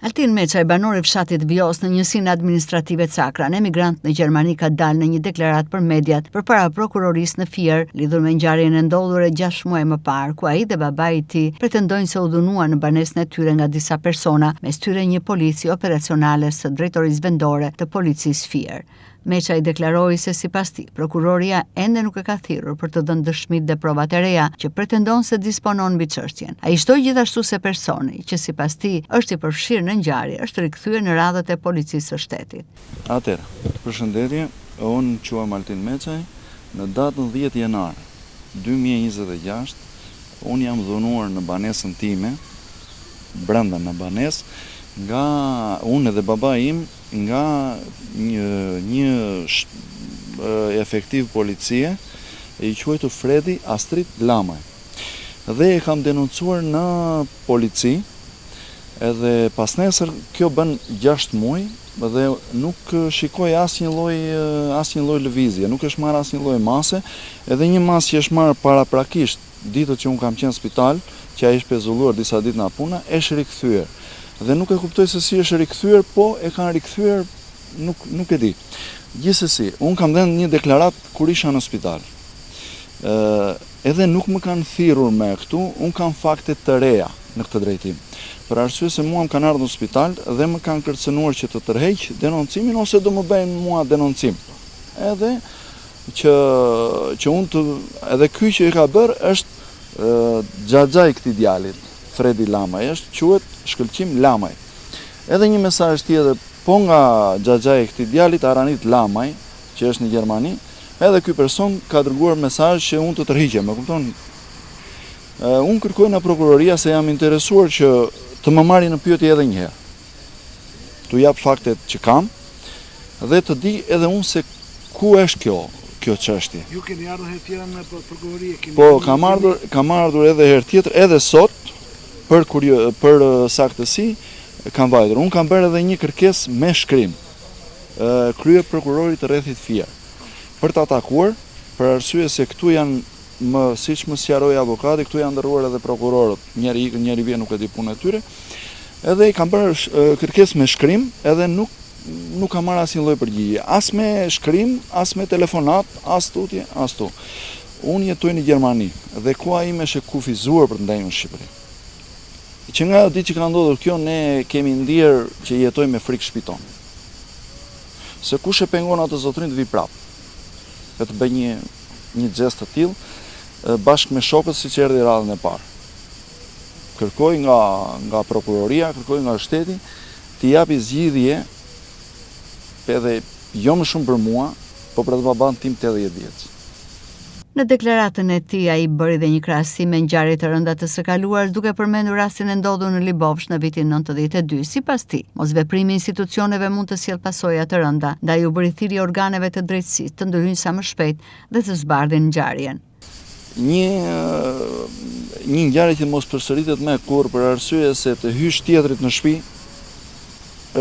Altin Meçaj, banor i fshatit Vjos në njësinë administrative Cakran, emigrant në Gjermani, ka dalë në një deklaratë për mediat përpara prokurorisë në Fier lidhur me ngjarjen e ndodhur 6 muaj më parë, ku ai dhe babai i tij pretendojnë se u dhunuan në banesën e tyre nga disa persona, mes tyre një polici operacionale së drejtorisë vendore të policisë Fier. Meçaj deklaroi se sipas tij, prokuroria ende nuk e ka thirrur për të dhënë dëshmitë dhe provat e reja që pretendon se disponon mbi çështjen. Ai shtoi gjithashtu se personi që sipas tij është i përfshirë në ngjarje është rikthyer në radhët e policisë së shtetit. Atëherë, përshëndetje, unë quhem Altin Meçaj. Në datën 10 janar 2026, unë jam dhunuar në banesën time, brenda në banesë, nga unë dhe baba im, nga një efektiv policie i quajtur Fredi Astrid Lamaj. Dhe e kam denoncuar në polici, edhe pas nesër kjo bën 6 muaj dhe nuk shikoj asnjë lloj lëvizje, nuk është marrë asnjë lloj mase, edhe një masë që është marrë paraprakisht ditët që unë kam qenë në spital, që ai është pezulluar disa ditë nga puna, është rikthyer. Dhe nuk e kuptoj se si është rikthyer, po e kanë rikthyer, nuk e di. Gjithsesi, unë kam dhënë një deklarat kur isha në spital. Edhe nuk më kanë thirrur me këtu, unë kam fakte të reja në këtë drejtim. Për arsye se mua më kanë ardhur në spital dhe më kanë kërcënuar që të tërheq denoncimin ose do më bëjnë mua denoncim. Edhe që unë edhe ky që i ka bërë është xhaxhai këtij djalit, Fredi Lamaj, quhet Shkëlqim Lamaj. Edhe një mesazh tjetër, po nga xhaxhai këtij djalit Aranit Lamaj, që është në Gjermani, edhe ky person ka dërguar mesazh që unë të tërhiqem, e kupton? Unë kërkoj nga prokuroria se jam interesuar që të më marrin në pyetje edhe një herë. Tu jap faktet që kam dhe të di edhe unë se ku është kjo çështje. Ju keni ardhur herë tjetër në prokurori? Po, kam ardhur edhe herë tjetër, edhe sot, për saktësi, kam vajtur. Unë kam bërë edhe një kërkesë me shkrim, krye prokurorit të rrethit Fier, për ta takuar, për arsye se këtu janë, siç më sqaroi avokati, këtu janë ndërruar edhe prokurorët, njëri ikën, njëri vjen, nuk e di punën e tyre. Edhe i kam bërë kërkesë me shkrim, edhe nuk kam marrë asnjë lloj përgjigje, as me shkrim, as me telefonat, as tutje, as tu. Unë jetoj në Gjermani dhe koha ime është e kufizuar për të ndajmë në Shqipëri. Që nga ditë që ka ndodhur kjo, ne kemi ndier që jetoj me frikë shpiton. Se kush e pengon atë zotrin të vi prapë, e të bëj një xhest të tillë bashkë me shokët siç erdhi radhën e parë. Kërkoj nga prokuroria, kërkoj nga shteti të japi zgjidhje, edhe jo më shumë për mua, po për atë baban tim 80 vjeç. Në deklaratën e tij ai bëri dhe një krahasim me ngjarje të rënda të së kaluar, duke përmendur rastin e ndodhur në Libovsh në vitin 92. Sipas tij, mosveprimi i institucioneve mund të sjellë pasoja të rënda, ndaj u bëri thirrje organeve të drejtësisë të ndryhin sa më shpejt dhe të zbardhin ngjarjen. Një ngjarje që mos përsëritet më kurrë, për arsye se të hysh tjetrit në shtëpi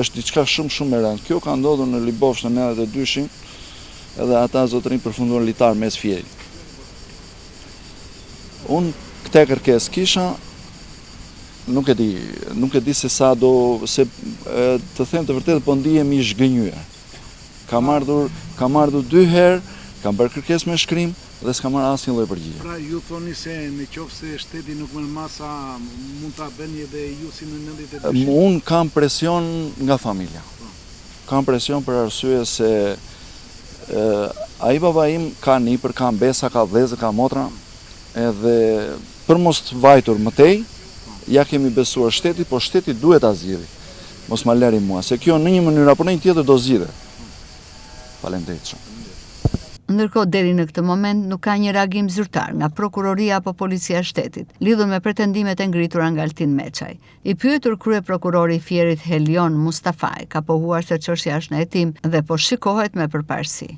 është diçka shumë e rëndë. Kjo ka ndodhur në Libovsh në 92-shin, edhe ata zotërin përfunduan litar mes Fierit. Unë këtë kërkesë kisha, nuk e di se sa se të them të vërtetë, po ndihem i zhgënjyer. Kam ardhur 2 herë, kam bërë kërkesë me shkrim dhe s'kam marrë asnjë lloj përgjigje. Pra ju thoni se në qoftë se shteti nuk merr masa, mund ta bëni edhe ju si në 92? Unë kam presion nga familja. Kam presion për arsye se ai baba im ka nipër, ka mbesa, ka vëllezër, ka motra, edhe për mos të vajtur mëtej, ja kemi besuar shtetit, po shteti duhet ta zgjidhë. Mos ma lëri mua, se kjo në një mënyrë apo në një tjetër do zgjidhet. Faleminderit shumë. Ndërkohë, deri në këtë moment nuk ka një reagim zyrtar nga prokuroria apo policia e shtetit lidhur me pretendimet e ngritura nga Altin Meçaj. I pyetur kryeprokurori i Fierit Helion Mustafaj ka pohuar se çështja është në hetim dhe po shikohet me përparësi.